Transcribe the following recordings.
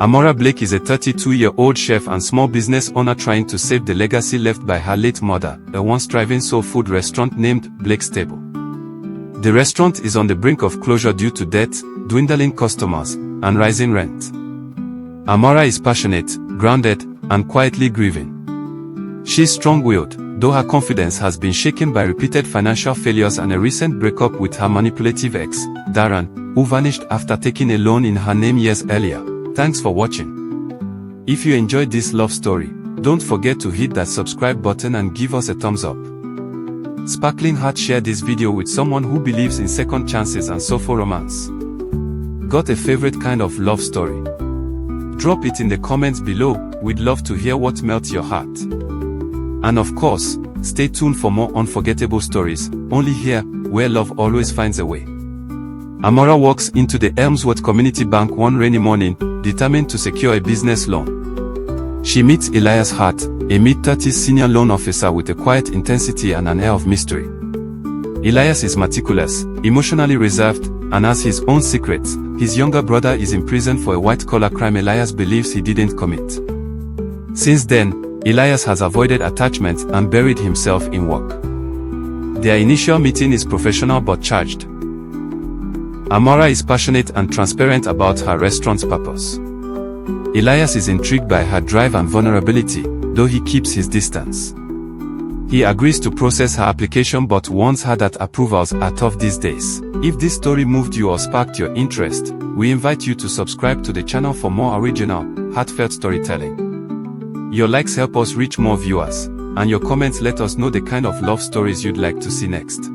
Amara Blake is a 32-year-old chef and small business owner trying to save the legacy left by her late mother, a once-thriving soul food restaurant named Blake's Table. The restaurant is on the brink of closure due to debt, dwindling customers, and rising rent. Amara is passionate, grounded, and quietly grieving. She's strong-willed, though her confidence has been shaken by repeated financial failures and a recent breakup with her manipulative ex, Darren, who vanished after taking a loan in her name years earlier. Thanks for watching. If you enjoyed this love story, don't forget to hit that subscribe button and give us a thumbs up. Sparkling Heart, share this video with someone who believes in second chances and soulful romance. Got a favorite kind of love story? Drop it in the comments below, we'd love to hear what melts your heart. And of course, stay tuned for more unforgettable stories, only here, where love always finds a way. Amara walks into the Elmsworth Community Bank one rainy morning, determined to secure a business loan. She meets Elias Hart, a mid-30s senior loan officer with a quiet intensity and an air of mystery. Elias is meticulous, emotionally reserved, and has his own secrets. His younger brother is in prison for a white-collar crime Elias believes he didn't commit. Since then, Elias has avoided attachment and buried himself in work. Their initial meeting is professional but charged. Amara is passionate and transparent about her restaurant's purpose. Elias is intrigued by her drive and vulnerability, though he keeps his distance. He agrees to process her application but warns her that approvals are tough these days. If this story moved you or sparked your interest, we invite you to subscribe to the channel for more original, heartfelt storytelling. Your likes help us reach more viewers, and your comments let us know the kind of love stories you'd like to see next.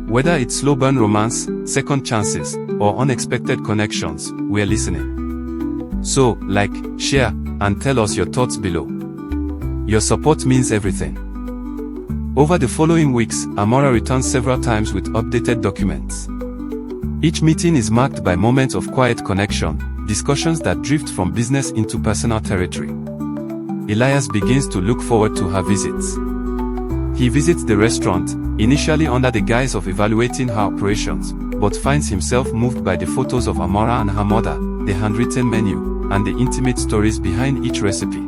Whether it's slow burn romance, second chances, or unexpected connections, we're listening. So, like, share, and tell us your thoughts below. Your support means everything. Over the following weeks, Amara returns several times with updated documents. Each meeting is marked by moments of quiet connection, discussions that drift from business into personal territory. Elias begins to look forward to her visits. He visits the restaurant, initially under the guise of evaluating her operations, but finds himself moved by the photos of Amara and her mother, the handwritten menu, and the intimate stories behind each recipe.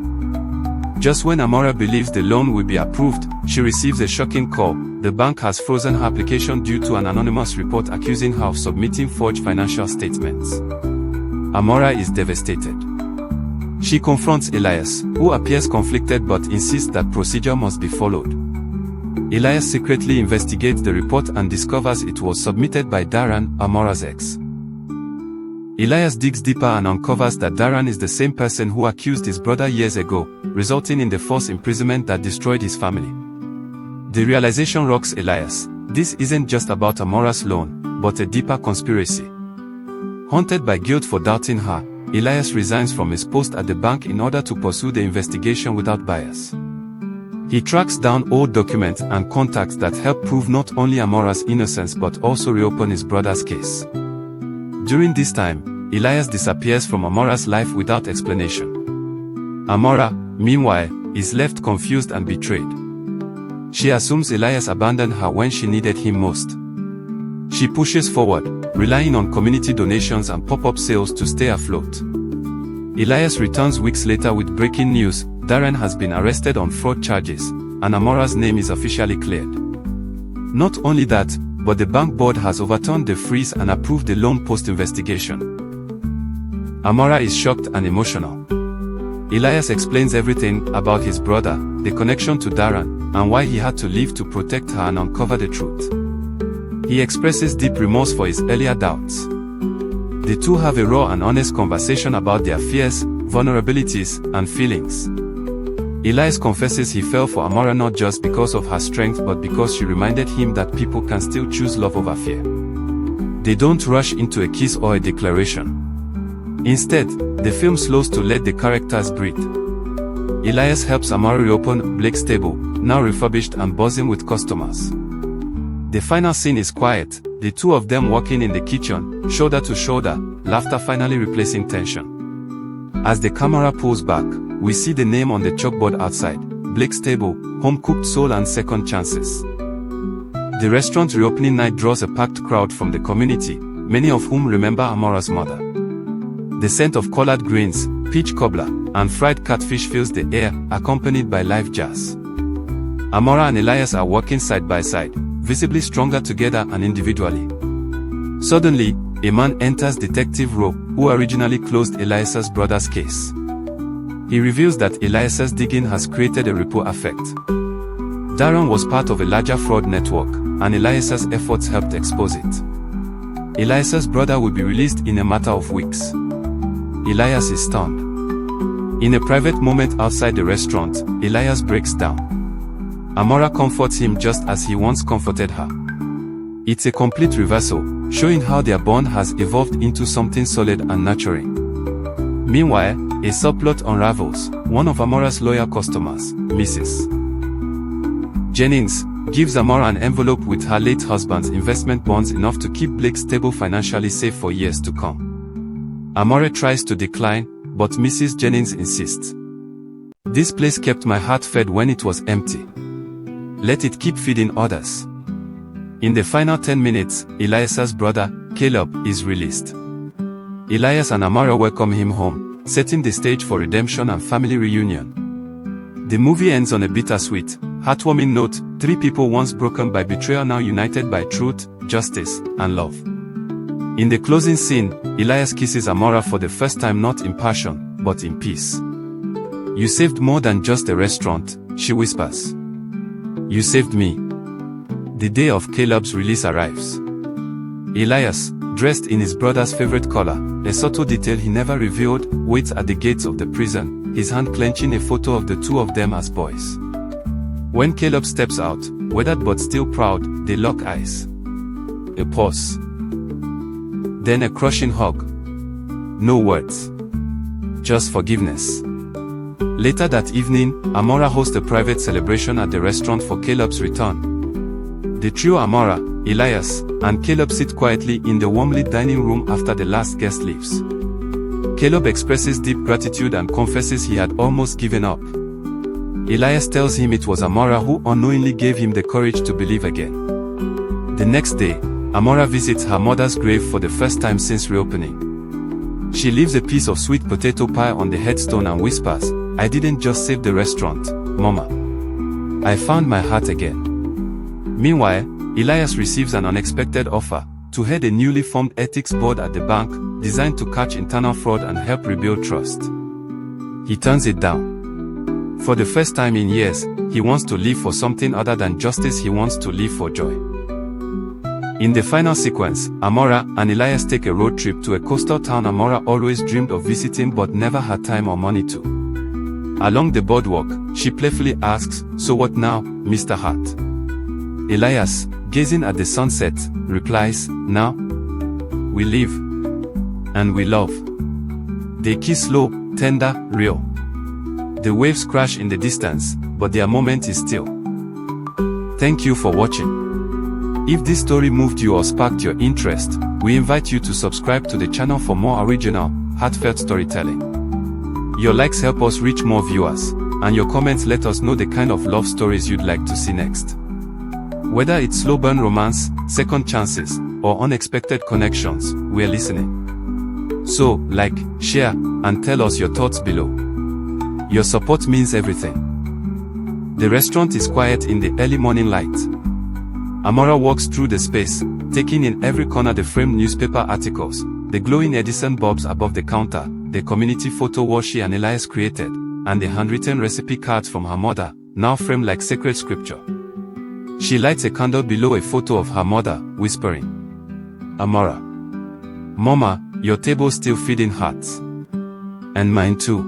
Just when Amara believes the loan will be approved, she receives a shocking call. The bank has frozen her application due to an anonymous report accusing her of submitting forged financial statements. Amara is devastated. She confronts Elias, who appears conflicted but insists that procedure must be followed. Elias secretly investigates the report and discovers it was submitted by Darren, Amara's ex. Elias digs deeper and uncovers that Darren is the same person who accused his brother years ago, resulting in the forced imprisonment that destroyed his family. The realization rocks Elias. This isn't just about Amara's loan, but a deeper conspiracy. Haunted by guilt for doubting her, Elias resigns from his post at the bank in order to pursue the investigation without bias. He tracks down old documents and contacts that help prove not only Amara's innocence but also reopen his brother's case. During this time, Elias disappears from Amara's life without explanation. Amara, meanwhile, is left confused and betrayed. She assumes Elias abandoned her when she needed him most. She pushes forward, relying on community donations and pop-up sales to stay afloat. Elias returns weeks later with breaking news. Darren has been arrested on fraud charges, and Amara's name is officially cleared. Not only that, but the bank board has overturned the freeze and approved the loan post-investigation. Amara is shocked and emotional. Elias explains everything about his brother, the connection to Darren, and why he had to leave to protect her and uncover the truth. He expresses deep remorse for his earlier doubts. The two have a raw and honest conversation about their fears, vulnerabilities, and feelings. Elias confesses he fell for Amara not just because of her strength but because she reminded him that people can still choose love over fear. They don't rush into a kiss or a declaration. Instead, the film slows to let the characters breathe. Elias helps Amara reopen Blake's Table, now refurbished and buzzing with customers. The final scene is quiet, the two of them walking in the kitchen, shoulder to shoulder, laughter finally replacing tension. As the camera pulls back, we see the name on the chalkboard outside, Blake's Table, home-cooked soul and second chances. The restaurant's reopening night draws a packed crowd from the community, many of whom remember Amara's mother. The scent of collard greens, peach cobbler, and fried catfish fills the air, accompanied by live jazz. Amara and Elias are walking side by side, visibly stronger together and individually. Suddenly, a man enters Detective Rowe, who originally closed Elias's brother's case. He reveals that Elias's digging has created a ripple effect. Darren was part of a larger fraud network, and Elias's efforts helped expose it. Elias's brother will be released in a matter of weeks. Elias is stunned. In a private moment outside the restaurant, Elias breaks down. Amara comforts him just as he once comforted her. It's a complete reversal, showing how their bond has evolved into something solid and nurturing. Meanwhile, a subplot unravels. One of Amara's loyal customers, Mrs. Jennings, gives Amara an envelope with her late husband's investment bonds enough to keep Blake stable financially safe for years to come. Amara tries to decline, but Mrs. Jennings insists. This place kept my heart fed when it was empty. Let it keep feeding others. In the final 10 minutes, Elias's brother, Caleb, is released. Elias and Amara welcome him home, setting the stage for redemption and family reunion. The movie ends on a bittersweet, heartwarming note. 3 people once broken by betrayal now united by truth, justice, and love. In the closing scene, Elias kisses Amara for the first time, not in passion, but in peace. "You saved more than just a restaurant," she whispers. "You saved me." The day of Caleb's release arrives. Elias, dressed in his brother's favorite color, a subtle detail he never revealed, waits at the gates of the prison, his hand clenching a photo of the two of them as boys. When Caleb steps out, weathered but still proud, they lock eyes. A pause. Then a crushing hug. No words. Just forgiveness. Later that evening, Amara hosts a private celebration at the restaurant for Caleb's return. The trio, Amara, Elias, and Caleb, sit quietly in the warm-lit dining room after the last guest leaves. Caleb expresses deep gratitude and confesses he had almost given up. Elias tells him it was Amara who unknowingly gave him the courage to believe again. The next day, Amara visits her mother's grave for the first time since reopening. She leaves a piece of sweet potato pie on the headstone and whispers, "I didn't just save the restaurant, Mama. I found my heart again." Meanwhile, Elias receives an unexpected offer to head a newly formed ethics board at the bank, designed to catch internal fraud and help rebuild trust. He turns it down. For the first time in years, he wants to live for something other than justice. He wants to live for joy. In the final sequence, Amara and Elias take a road trip to a coastal town Amara always dreamed of visiting but never had time or money to. Along the boardwalk, she playfully asks, "So what now, Mr. Hart?" Elias, gazing at the sunset, replies, "Now, we live. And we love." They kiss slow, tender, real. The waves crash in the distance, but their moment is still. Thank you for watching. If this story moved you or sparked your interest, we invite you to subscribe to the channel for more original, heartfelt storytelling. Your likes help us reach more viewers, and your comments let us know the kind of love stories you'd like to see next. Whether it's slow burn romance, second chances, or unexpected connections, we're listening. So, like, share, and tell us your thoughts below. Your support means everything. The restaurant is quiet in the early morning light. Amara walks through the space, taking in every corner the framed newspaper articles, the glowing Edison bulbs above the counter, the community photo wall she and Elias created, and the handwritten recipe cards from her mother, now framed like sacred scripture. She lights a candle below a photo of her mother, whispering, "Amara. Mama, your table's still feeding hearts. And mine too."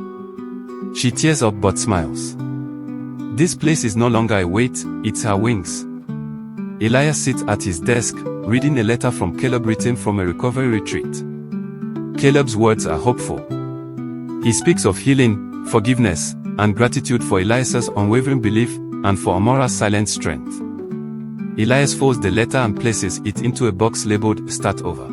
She tears up but smiles. This place is no longer a weight, it's her wings. Elias sits at his desk, reading a letter from Caleb written from a recovery retreat. Caleb's words are hopeful. He speaks of healing, forgiveness, and gratitude for Elias's unwavering belief, and for Amara's silent strength. Elias folds the letter and places it into a box labeled "Start Over."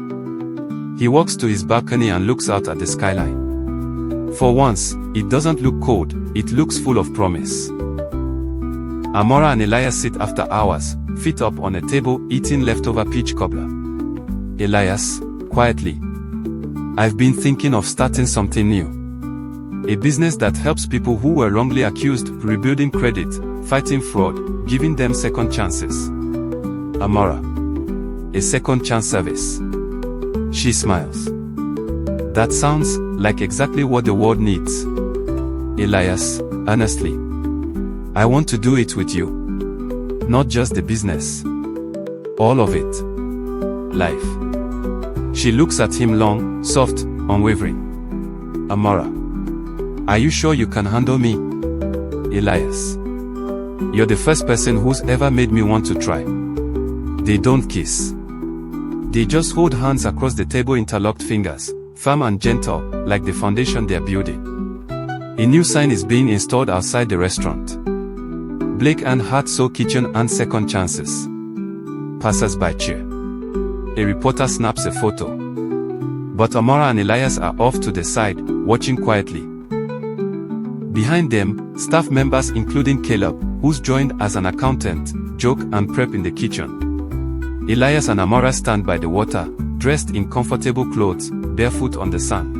He walks to his balcony and looks out at the skyline. For once, it doesn't look cold, it looks full of promise. Amara and Elias sit after hours, feet up on a table, eating leftover peach cobbler. Elias, quietly, I've been thinking of starting something new. A business that helps people who were wrongly accused, rebuilding credit, fighting fraud, giving them second chances. Amara. A second chance service. She smiles. That sounds like exactly what the world needs. Elias, earnestly. I want to do it with you. Not just the business. All of it. Life. She looks at him long, soft, unwavering. Amara. Are you sure you can handle me? Elias. You're the first person who's ever made me want to try. They don't kiss. They just hold hands across the table, interlocked fingers, firm and gentle, like the foundation they're building. A new sign is being installed outside the restaurant. Blake and Hart Soul Kitchen and Second Chances. Passers-by cheer. A reporter snaps a photo. But Amara and Elias are off to the side, watching quietly. Behind them, staff members including Caleb, who's joined as an accountant, joke and prep in the kitchen. Elias and Amara stand by the water, dressed in comfortable clothes, barefoot on the sand.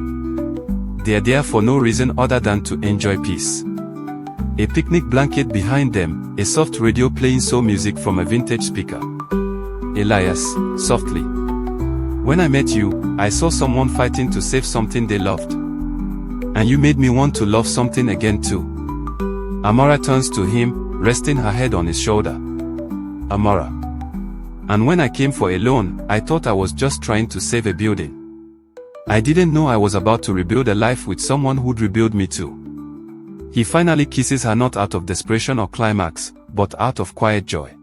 They're there for no reason other than to enjoy peace. A picnic blanket behind them, a soft radio playing soul music from a vintage speaker. Elias, softly. When I met you, I saw someone fighting to save something they loved. And you made me want to love something again too. Amara turns to him, resting her head on his shoulder. Amara. And when I came for a loan, I thought I was just trying to save a building. I didn't know I was about to rebuild a life with someone who'd rebuild me too. He finally kisses her, not out of desperation or climax, but out of quiet joy.